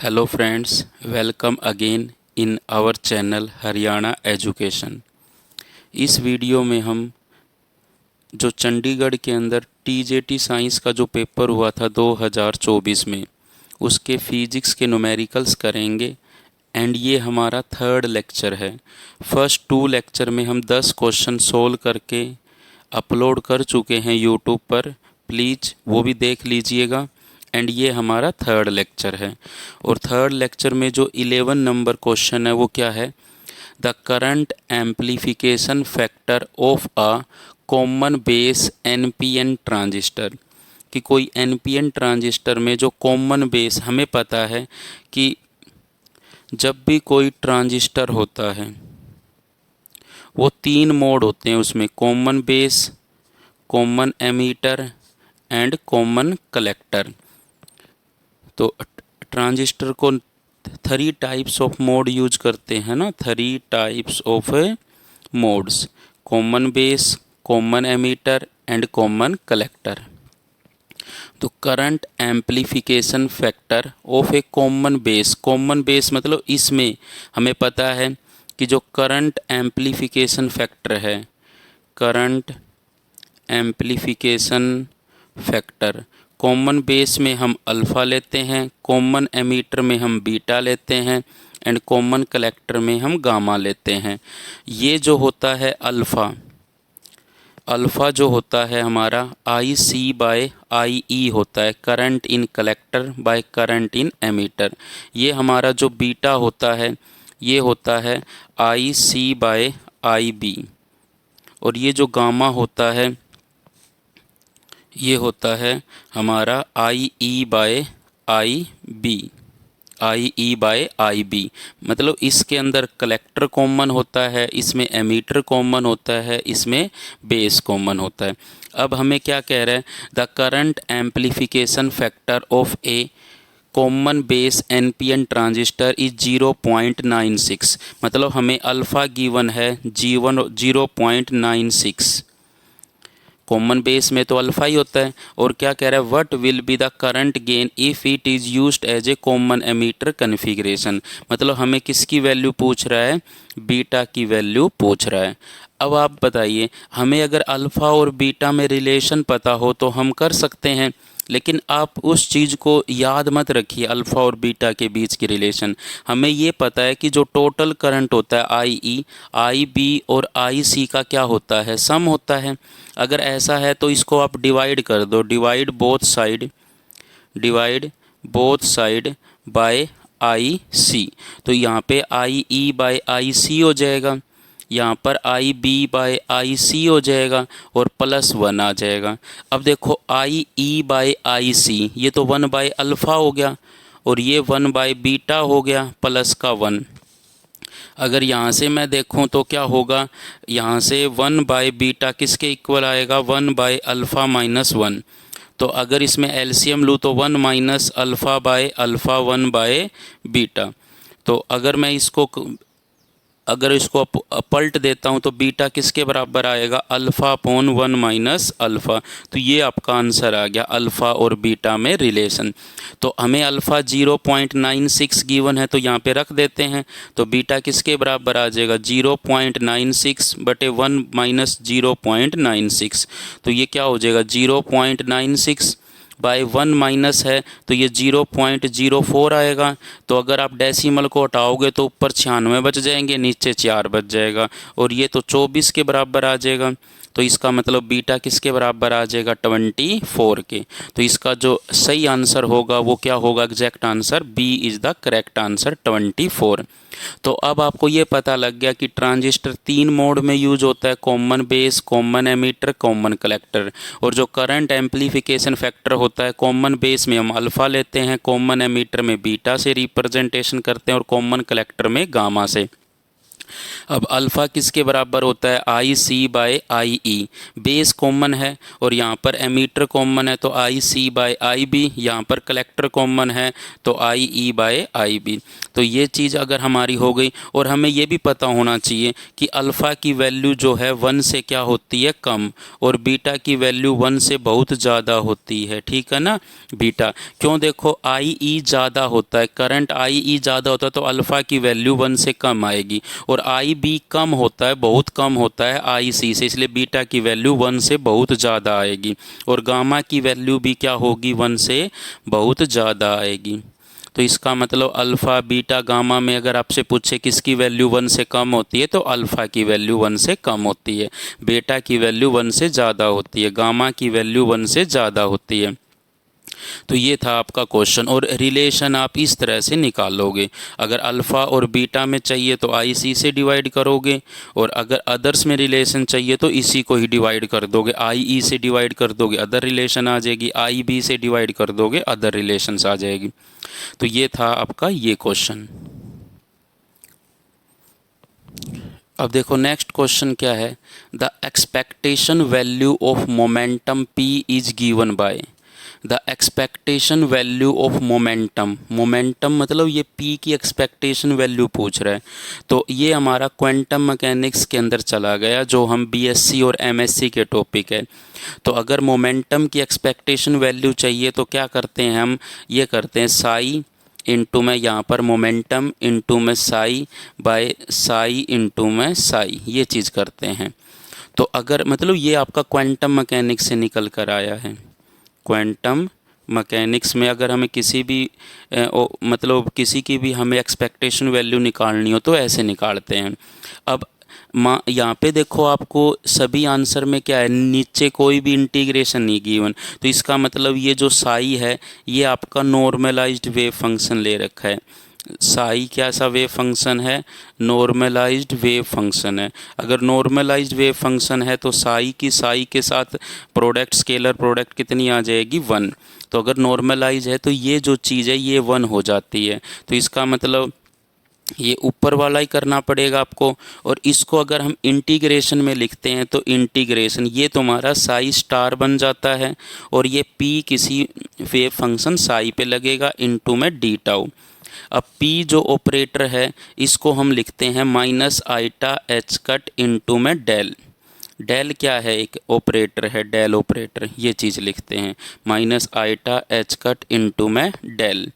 Hello friends, welcome again in our channel Haryana education. इस video में हम जो चंडीगढ़ के अंदर टीजेटी साइंस का जो पेपर हुआ था 2024 में, उसके फिजिक्स के न्यूमेरिकल्स करेंगे। एंड ये हमारा थर्ड लेक्चर है। फर्स्ट 2 लेक्चर में हम 10 क्वेश्चन सोल्व करके अपलोड कर चुके हैं यूट्यूब पर, प्लीज़ वो भी देख लीजिएगा। एंड ये हमारा थर्ड लेक्चर है। और थर्ड लेक्चर में जो 11 नंबर क्वेश्चन है वो क्या है, the current amplification factor of a common base NPN transistor. कि कोई एनपीएन ट्रांजिस्टर में जो कॉमन बेस, हमें पता है कि जब भी कोई ट्रांजिस्टर होता है वो 3 मोड होते हैं उसमें, common base, common emitter and common collector. तो ट्रांजिस्टर को 3 टाइप्स ऑफ मोड यूज करते हैं ना, 3 types of modes, common base, common emitter and common collector. तो current amplification factor of a common base मतलब इसमें हमें पता है कि जो करंट एम्प्लीफिकेशन फैक्टर है, current amplification factor, common base में हम अल्फ़ा लेते हैं, कॉमन एमीटर में हम बीटा लेते हैं एंड कॉमन कलेक्टर में हम गामा लेते हैं। ये जो होता है अल्फ़ा जो होता है हमारा आई सी बाय आई ई होता है, current in collector by current in ammeter. ये हमारा जो बीटा होता है ये होता है आई सी बाय आई बी। और ये जो गामा होता है ये होता है हमारा I E by I B, I E by I B. मतलब इसके अंदर कलेक्टर कॉमन होता है, इसमें एमीटर कॉमन होता है, इसमें बेस कॉमन होता है। अब हमें क्या कह रहा है, the current amplification factor of a common base NPN transistor is 0.96। मतलब हमें अल्फ़ा गिवन है G1 0.96। कॉमन बेस में तो अल्फ़ा ही होता है। और क्या कह रहा है, what will be the current gain if it is used as a common ammeter configuration. मतलब हमें किसकी वैल्यू पूछ रहा है, बीटा की वैल्यू पूछ रहा है। अब आप बताइए, हमें अगर अल्फ़ा और बीटा में रिलेशन पता हो तो हम कर सकते हैं, लेकिन आप उस चीज़ को याद मत रखिए अल्फ़ा और बीटा के बीच की रिलेशन। हमें ये पता है कि जो टोटल करंट होता है आई ई, आई बी और आई सी का क्या होता है, सम होता है। अगर ऐसा है तो इसको आप डिवाइड कर दो, डिवाइड बोथ साइड बाय आई सी। तो यहाँ पे आई ई बाय आई सी हो जाएगा, यहाँ पर आई बी बाय आई सी हो जाएगा और +1 आ जाएगा। अब देखो आई ई बाय आई सी, ये तो 1 बाय अल्फ़ा हो गया और ये 1 बाय बीटा हो गया प्लस का 1। अगर यहाँ से मैं देखूँ तो क्या होगा, यहाँ से 1 बाय बीटा किसके इक्वल आएगा, 1 बाय अल्फ़ा माइनस 1। तो अगर इसमें एलसीएम लूँ तो 1 minus alpha bye alpha 1 by beta. तो अगर इसको पलट देता हूँ तो बीटा किसके बराबर आएगा, अल्फ़ा अपॉन 1 माइनस अल्फ़ा। तो ये आपका आंसर आ गया, अल्फ़ा और बीटा में रिलेशन। तो हमें अल्फ़ा 0.96 गिवन है तो यहाँ पे रख देते हैं। तो बीटा किसके बराबर आ जाएगा, 0.96 बटे 1 माइनस 0.96। तो ये क्या हो जाएगा, 0.96 बाय 1 माइनस है तो ये 0.04 आएगा। तो अगर आप डेसिमल को हटाओगे तो ऊपर 96 बच जाएंगे, नीचे 4 बच जाएगा और ये तो 24 के बराबर आ जाएगा। तो इसका मतलब बीटा किसके बराबर आ जाएगा, 24 के। तो इसका जो सही आंसर होगा वो क्या होगा, exact answer B is the correct answer, 24। तो अब आपको ये पता लग गया कि ट्रांजिस्टर 3 मोड में यूज होता है, common base, common ammeter, common collector. और जो करंट एम्प्लीफिकेशन फैक्टर होता है, कॉमन बेस में हम अल्फ़ा लेते हैं, कॉमन एमीटर में बीटा से रिप्रेजेंटेशन करते हैं और कॉमन कलेक्टर में गामा से। अब अल्फ़ा किसके बराबर होता है, आई सी बाय आई ई। बेस कॉमन है और यहाँ पर एमीटर कॉमन है तो आई सी बाय आई बी, यहाँ पर कलेक्टर कॉमन है तो आई ई बाय आई बी। तो ये चीज़ अगर हमारी हो गई, और हमें ये भी पता होना चाहिए कि अल्फ़ा की वैल्यू जो है 1 से क्या होती है, कम, और बीटा की वैल्यू 1 से बहुत ज़्यादा होती है। ठीक है ना बीटा, क्यों, देखो आई ई ज़्यादा होता है, करंट आई ई ज़्यादा होता है तो अल्फ़ा की वैल्यू 1 से कम आएगी, और आई बी कम होता है, बहुत कम होता है आई सी से, इसलिए बीटा की वैल्यू 1 से बहुत ज़्यादा आएगी, और गामा की वैल्यू भी क्या होगी, 1 से बहुत ज़्यादा आएगी। तो इसका मतलब अल्फ़ा बीटा गामा में अगर आपसे पूछे किसकी वैल्यू 1 से कम होती है तो अल्फ़ा की वैल्यू 1 से कम होती है, बीटा की वैल्यू 1 से ज़्यादा होती है, गामा की वैल्यू 1 से ज़्यादा होती है। तो ये था आपका क्वेश्चन, और रिलेशन आप इस तरह से निकालोगे। अगर अल्फ़ा और बीटा में चाहिए तो आई सी से डिवाइड करोगे, और अगर अदर्स में रिलेशन चाहिए तो इसी को ही डिवाइड कर दोगे, आई ई से डिवाइड कर दोगे अदर रिलेशन आ जाएगी, आई बी से डिवाइड कर दोगे अदर रिलेशंस आ जाएगी। तो ये था आपका ये क्वेश्चन। अब देखो नेक्स्ट क्वेश्चन क्या है, the expectation value of momentum P is given bye. The expectation value of momentum, momentum मतलब ये पी की एक्सपेक्टेशन वैल्यू पूछ रहा है, तो ये हमारा क्वांटम मैकेनिक्स के अंदर चला गया, जो हम बीएससी और एमएससी के टॉपिक है। तो अगर मोमेंटम की एक्सपेक्टेशन वैल्यू चाहिए तो क्या करते हैं हम, ये करते हैं साई इंटू में यहाँ पर मोमेंटम इंटू में साई बाय साई इंटू में साई, ये चीज़ करते हैं। तो अगर मतलब ये आपका क्वांटम मैकेनिक्स से निकल कर आया है। क्वांटम मैकेनिक्स में अगर हमें किसी भी मतलब किसी की भी हमें एक्सपेक्टेशन वैल्यू निकालनी हो तो ऐसे निकालते हैं। अब यहाँ पे देखो आपको सभी आंसर में क्या है, नीचे कोई भी इंटीग्रेशन नहीं गिवन, तो इसका मतलब ये जो साई है ये आपका नॉर्मलाइज्ड वेव फंक्शन ले रखा है। साई क्या सा वेव फंक्शन है, नॉर्मलाइज्ड वेव फंक्शन है। अगर नॉर्मलाइज्ड वेव फंक्शन है तो साई के साथ प्रोडक्ट स्केलर प्रोडक्ट कितनी आ जाएगी, 1। तो अगर नॉर्मलाइज है तो ये जो चीज़ है ये 1 हो जाती है, तो इसका मतलब ये ऊपर वाला ही करना पड़ेगा आपको। और इसको अगर हम इंटीग्रेशन में लिखते हैं तो इंटीग्रेशन ये तुम्हारा साई स्टार बन जाता है, और ये पी किसी वेव फंक्शन साई पे लगेगा इंटू में डी टाउ। अब P जो ऑपरेटर है इसको हम लिखते हैं minus eta H cut into में डेल। डेल क्या है, एक ऑपरेटर है, डेल ऑपरेटर, ये चीज़ लिखते हैं minus eta H cut into में डेल।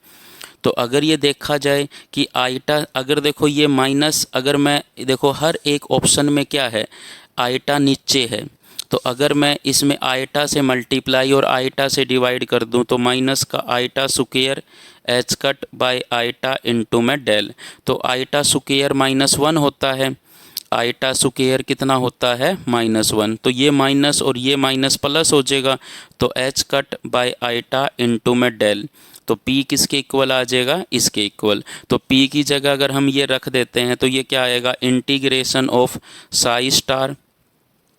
तो अगर ये देखा जाए कि आइटा, अगर देखो ये माइनस, अगर मैं देखो हर एक ऑप्शन में क्या है, आइटा नीचे है, तो अगर मैं इसमें आइटा से मल्टीप्लाई और आइटा से डिवाइड कर दूं तो माइनस का eta square H cut by eta into में डेल, तो आइटा स्क्वायर -1 होता है, आइटा स्क्वायर कितना होता है -1, तो ये माइनस और ये माइनस प्लस हो जाएगा, तो H cut by eta into में डेल, तो P किसके इक्वल आ जाएगा, इसके इक्वल। तो P की जगह अगर हम ये रख देते हैं तो ये क्या आएगा, इंटीग्रेशन ऑफ साई स्टार,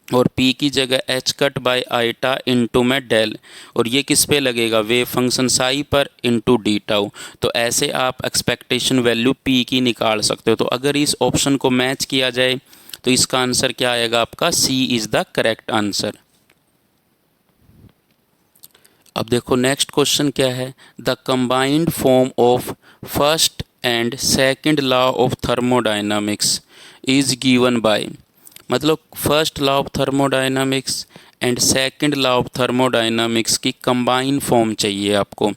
और P की जगह H cut by eta into में डेल, और ये किस पे लगेगा, वेव फंक्शन साई पर इंटू डी टाउ। तो ऐसे आप एक्सपेक्टेशन वैल्यू P की निकाल सकते हो। तो अगर इस ऑप्शन को मैच किया जाए तो इसका आंसर क्या आएगा आपका, C is the correct answer. अब देखो नेक्स्ट क्वेश्चन क्या है, the combined form of first and second law of thermodynamics is given by, मतलब first law of thermodynamics and second law of thermodynamics की कंबाइन फॉर्म चाहिए आपको।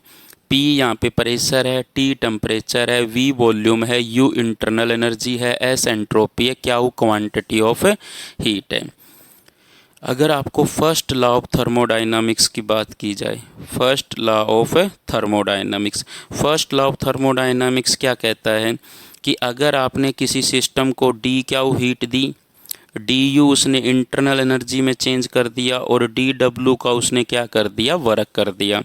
P यहाँ पे प्रेशर है, T टेम्परेचर है, V वॉल्यूम है, U इंटरनल एनर्जी है, S एंट्रोपी है, Q क्वांटिटी ऑफ हीट है। अगर आपको फर्स्ट लॉ ऑफ थर्मोडायनामिक्स की बात की जाए, first law of thermodynamics, first law of thermodynamics क्या कहता है कि अगर आपने किसी सिस्टम को D Q heat the, D you उसने इंटरनल एनर्जी में चेंज कर दिया, और डी डब्ल्यू का उसने क्या कर दिया, वर्क कर दिया,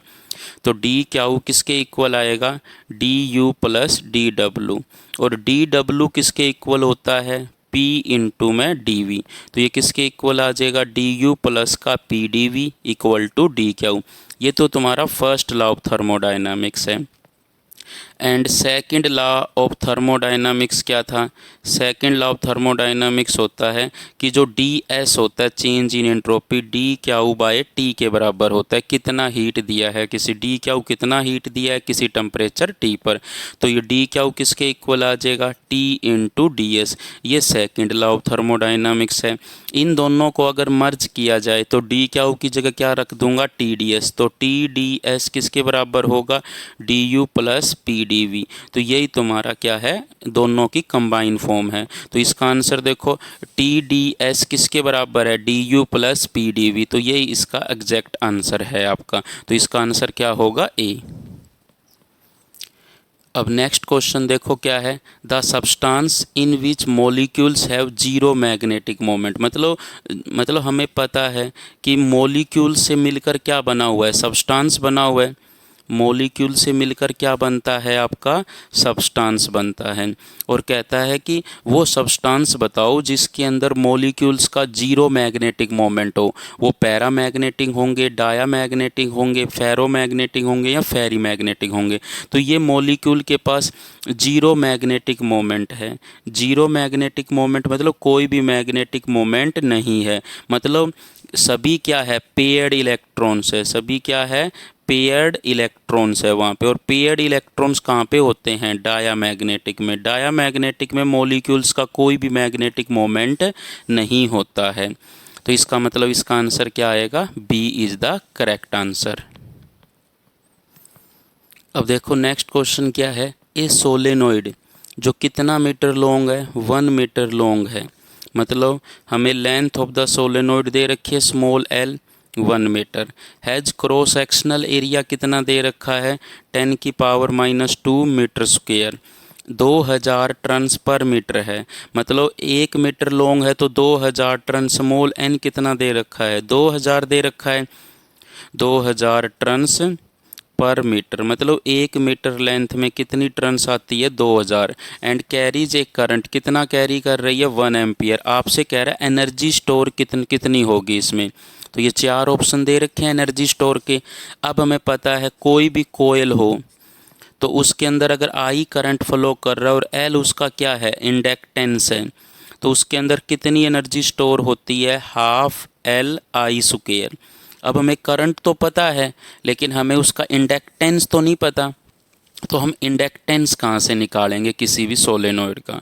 तो डी क्यू किसके इक्वल आएगा, D U plus D W, और डी डब्ल्यू किसके इक्वल होता है, P इंटू में डी वी, तो ये किसके इक्वल आ जाएगा, डी यू प्लस का P D V equal to D Q. ये तो तुम्हारा फर्स्ट लॉ ऑफ थर्मोडायनामिक्स है। And second law of thermodynamics क्या था? सेकंड लॉ ऑफ थर्मोडायनामिक्स होता है कि जो डी एस होता है, change in entropy, D Q by T के बराबर होता है। कितना हीट दिया है, किसी डी क्यू कितना हीट दिया है किसी टेम्परेचर टी पर, तो ये डी क्यू किसके इक्वल आ जाएगा? T into D S. ये सेकेंड लॉ ऑफ थर्मोडायनामिक्स है। इन दोनों को अगर मर्ज किया जाए तो डी क्यू की जगह क्या रख दूंगा? T D S. तो टी डी एस किसके बराबर होगा? D U plus P D V. तो यही तुम्हारा क्या है? दोनों की कंबाइन फॉर्म है। तो इसका आंसर देखो, टी डी एस किसके बराबर है? D U plus P D V. तो यही इसका एग्जैक्ट आंसर है आपका। तो इसका आंसर क्या होगा? ए। अब नेक्स्ट क्वेश्चन देखो क्या है। The substance in which molecules have zero magnetic moment. मतलब हमें पता है कि मॉलिक्यूल से मिलकर क्या बना हुआ है? सब्सटेंस बना हुआ है। मॉलिक्यूल से मिलकर क्या बनता है? आपका सब्सटेंस बनता है। और कहता है कि वो सब्सटेंस बताओ जिसके अंदर मॉलिक्यूल्स का जीरो मैग्नेटिक मोमेंट हो। वो पैरामैग्नेटिक होंगे, डायामैग्नेटिक होंगे, फेरोमैग्नेटिक होंगे या फेरी मैग्नेटिक होंगे। तो ये मॉलिक्यूल के पास जीरो मैग्नेटिक मोमेंट है। जीरो मैग्नेटिक मोमेंट मतलब कोई भी मैग्नेटिक मोमेंट नहीं है। मतलब सभी क्या है? पेयर्ड इलेक्ट्रॉन्स है। सभी क्या है? पेयर्ड इलेक्ट्रॉन्स है वहाँ पे। और पेयर्ड इलेक्ट्रॉन्स कहाँ पे होते हैं? डायामैग्नेटिक में। डायामैग्नेटिक में मॉलिक्यूल्स का कोई भी मैग्नेटिक मोमेंट नहीं होता है। तो इसका मतलब इसका आंसर क्या आएगा? B is the correct answer. अब देखो नेक्स्ट क्वेश्चन क्या है। ए सोलेनोइड जो कितना मीटर लॉन्ग है? 1 मीटर लॉन्ग है। मतलब हमें लेंथ ऑफ द सोलेनोइड दे रखी है small L, 1 metre. Has cross sectional area कितना दे रखा है? 10⁻⁻² metre square. 2000 turns per metre है। मतलब 1 मीटर लॉन्ग है तो 2000 टन। स्मॉल एन कितना दे रखा है? 2000 दे रखा है। 2000 टन्स पर मीटर। मतलब 1 मीटर लेंथ में कितनी टर्न्स आती है? 2000। एंड कैरीज एक करंट, कितना कैरी कर रही है? 1 एम्पियर। आपसे कह रहा है एनर्जी स्टोर कितनी होगी इसमें। तो ये 4 ऑप्शन दे रखे हैं एनर्जी स्टोर के। अब हमें पता है कोई भी कोयल हो तो उसके अंदर अगर आई करंट फ्लो कर रहा है और एल उसका क्या है? इंडक्टेंस है। तो उसके अंदर कितनी एनर्जी स्टोर होती है? Half L I square. अब हमें करंट तो पता है लेकिन हमें उसका इंडक्टेंस तो नहीं पता। तो हम इंडक्टेंस कहाँ से निकालेंगे किसी भी सोलेनोइड का?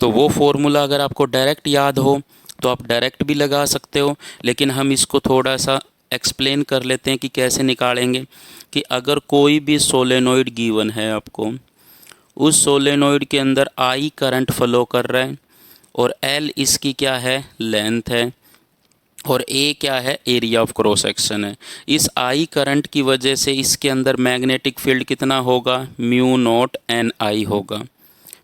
तो वो फॉर्मूला अगर आपको डायरेक्ट याद हो तो आप डायरेक्ट भी लगा सकते हो, लेकिन हम इसको थोड़ा सा एक्सप्लेन कर लेते हैं कि कैसे निकालेंगे। कि अगर कोई भी सोलेनोइड गिवन है आपको, उस सोलेनोइड के अंदर आई करंट फ्लो कर रहा है और एल इसकी क्या है? लेंथ है। और ए क्या है? एरिया ऑफ क्रॉस सेक्शन है। इस आई करंट की वजह से इसके अंदर मैग्नेटिक फील्ड कितना होगा? म्यू नॉट एन आई होगा।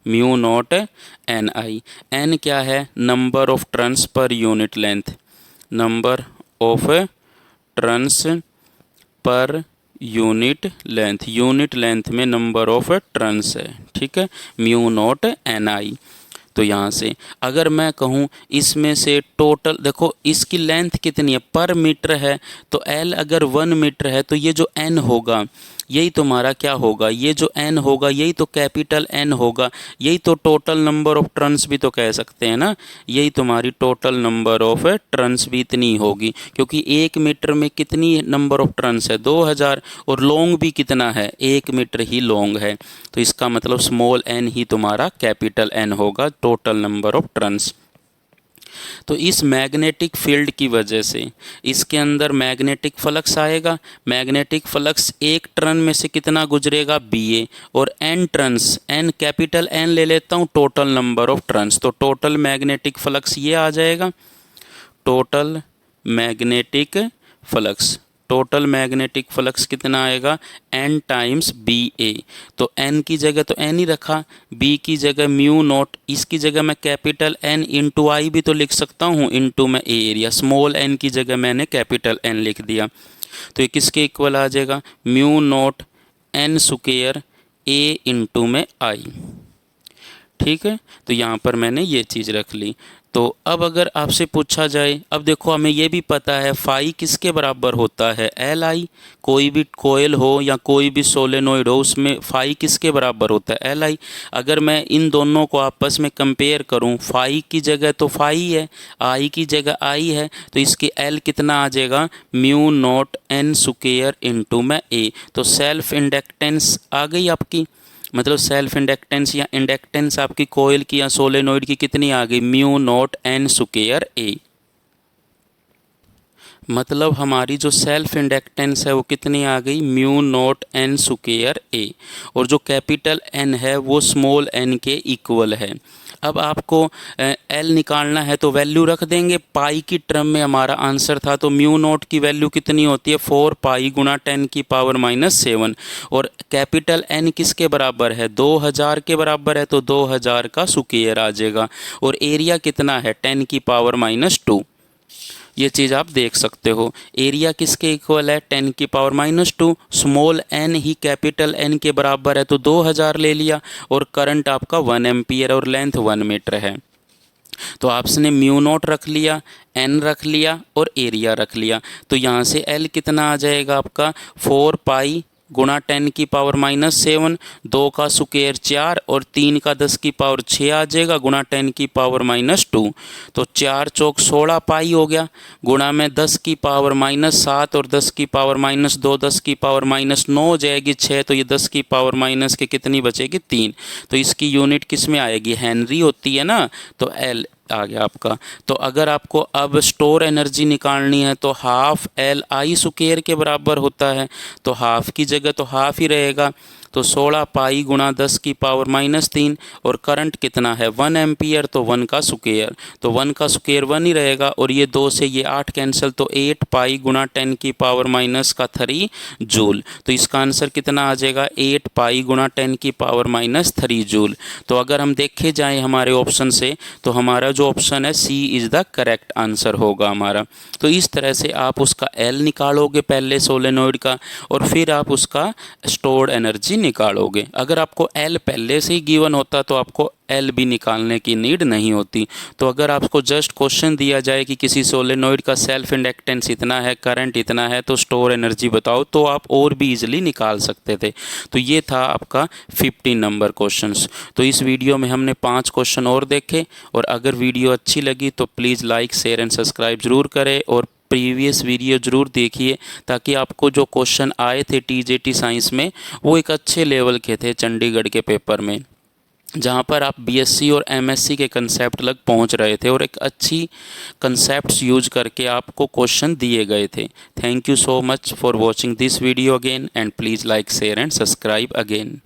Mu naught N I. N क्या है? Number of turns per unit length. Number of turns per unit length. Unit length में नंबर ऑफ टर्न्स है। ठीक है, म्यू नॉट एन आई। तो यहाँ से अगर मैं कहूँ इसमें से टोटल देखो इसकी लेंथ कितनी है? पर मीटर है। तो एल अगर 1 मीटर है तो ये जो एन होगा यही तुम्हारा क्या होगा? ये जो एन होगा यही तो कैपिटल एन होगा। यही तो टोटल नंबर ऑफ टर्न्स भी तो कह सकते हैं ना। यही तुम्हारी टोटल नंबर ऑफ टर्न्स भी इतनी होगी, क्योंकि 1 मीटर में कितनी नंबर ऑफ टर्न्स है? 2000। और लॉन्ग भी कितना है? 1 मीटर ही लॉन्ग है। तो इसका मतलब स्मॉल एन ही तुम्हारा कैपिटल एन होगा टोटल नंबर ऑफ टर्न्स। तो इस मैग्नेटिक फील्ड की वजह से इसके अंदर मैग्नेटिक फ्लक्स आएगा। मैग्नेटिक फ्लक्स एक टर्न में से कितना गुजरेगा? BA। और N turns, N capital N ले लेता हूँ, टोटल नंबर ऑफ टर्न्स। तो टोटल मैग्नेटिक फ्लक्स ये आ जाएगा। Total magnetic flux, total magnetic flux कितना आएगा? n times BA। तो n की जगह तो n ही रखा, B की जगह म्यू नॉट, इसकी जगह मैं कैपिटल N इंटू आई भी तो लिख सकता हूँ, इंटू में A एरिया। स्मॉल n की जगह मैंने कैपिटल N लिख दिया। तो ये किसके इक्वल आ जाएगा? Mu naught n square A into में I। ठीक है, तो यहाँ पर मैंने ये चीज़ रख ली। तो अब अगर आपसे पूछा जाए, अब देखो हमें ये भी पता है फाई किसके बराबर होता है, एल आई। कोई भी कोयल हो या कोई भी सोलेनोइड हो उसमें फाई किसके बराबर होता है, एल आई। अगर मैं इन दोनों को आपस में कंपेयर करूं, फाई की जगह तो फाई है, आई की जगह आई है, तो इसकी एल कितना आ जाएगा, mu naught N square into में ए। तो सेल्फ इंडक्टेंस आ गई आपकी, मतलब सेल्फ इंडक्टेंस या इंडक्टेंस आपकी कोयल की या सोलेनोइड की कितनी आ गई, म्यू नॉट एन स्क्वायर ए। मतलब हमारी जो सेल्फ इंडक्टेंस है वो कितनी आ गई, म्यू नॉट एन स्क्वायर ए। और जो कैपिटल एन है वो स्मॉल एन के इक्वल है। अब आपको एल निकालना है तो वैल्यू रख देंगे, पाई की टर्म में हमारा आंसर था, तो म्यू नॉट की वैल्यू कितनी होती है, 4 पाई गुणा 10 की पावर -7। और कैपिटल एन किसके बराबर है, 2000 के बराबर है, तो 2000 का स्क्वायर आ जाएगा। और एरिया कितना है, 10 की पावर -2। ये चीज़ आप देख सकते हो, एरिया किसके इक्वल है, 10 की पावर -2। स्मॉल एन ही कैपिटल एन के बराबर है, तो 2000 ले लिया। और करंट आपका 1 एम्पियर और लेंथ 1 मीटर है। तो आपने म्यू नॉट रख लिया, एन रख लिया और एरिया रख लिया। तो यहाँ से एल कितना आ जाएगा आपका, 4 पाई गुणा 10 की पावर -7, 2 का स्क्वायर 4 और 3 का 10 की पावर 6 आ जाएगा, गुणा 10 की पावर -2। तो 4 चौक 16 पाई हो गया, गुणा में 10 की पावर -7 और 10 की पावर -2, 10 की पावर -9 हो जाएगी 6, तो ये 10 की पावर माइनस के कितनी बचेगी, 3। तो इसकी यूनिट किस में आएगी, हेनरी होती है ना, तो एल आ गया आपका। तो अगर आपको अब स्टोर एनर्जी निकालनी है तो हाफ एल आई स्क्वायर के बराबर होता है, तो हाफ की जगह तो हाफ ही रहेगा, तो 16 पाई गुणा 10 की पावर -3। और करंट कितना है, 1 एम्पियर, तो 1 का स्क्वायर, तो 1 का स्क्वायर 1 ही रहेगा। और ये 2 से ये 8 कैंसिल, तो 8 पाई गुणा 10 की पावर -3 जूल। तो इसका आंसर कितना आ जाएगा, 8 पाई गुणा 10 की पावर -3 जूल। तो अगर हम देखे जाएँ हमारे ऑप्शन से, तो हमारा जो ऑप्शन है सी इज़ द करेक्ट आंसर होगा हमारा। तो इस तरह से आप उसका एल निकालोगे पहले सोलेनोइड का, और फिर आप उसका स्टोर्ड एनर्जी निकालोगे। अगर आपको एल पहले से ही गिवन होता तो आपको एल भी निकालने की नीड नहीं होती। तो अगर आपको जस्ट क्वेश्चन दिया जाए कि किसी सोलेनोइड का सेल्फ इंडक्टेंस इतना है, करंट इतना है, तो स्टोर एनर्जी बताओ, तो आप और भी इजीली निकाल सकते थे। तो ये था आपका 15 नंबर क्वेश्चंस। तो इस वीडियो में हमने 5 क्वेश्चन और देखे। और अगर वीडियो अच्छी लगी तो please like share and subscribe ज़रूर करें, और प्रीवियस वीडियो ज़रूर देखिए, ताकि आपको जो क्वेश्चन आए थे टीजेटी साइंस में वो एक अच्छे लेवल के थे चंडीगढ़ के पेपर में, जहाँ पर आप बीएससी और एमएससी के कंसेप्ट लग पहुँच रहे थे और एक अच्छी कंसेप्ट्स यूज करके आपको क्वेश्चन दिए गए थे। Thank you so much for watching this video again, and please like share and subscribe again.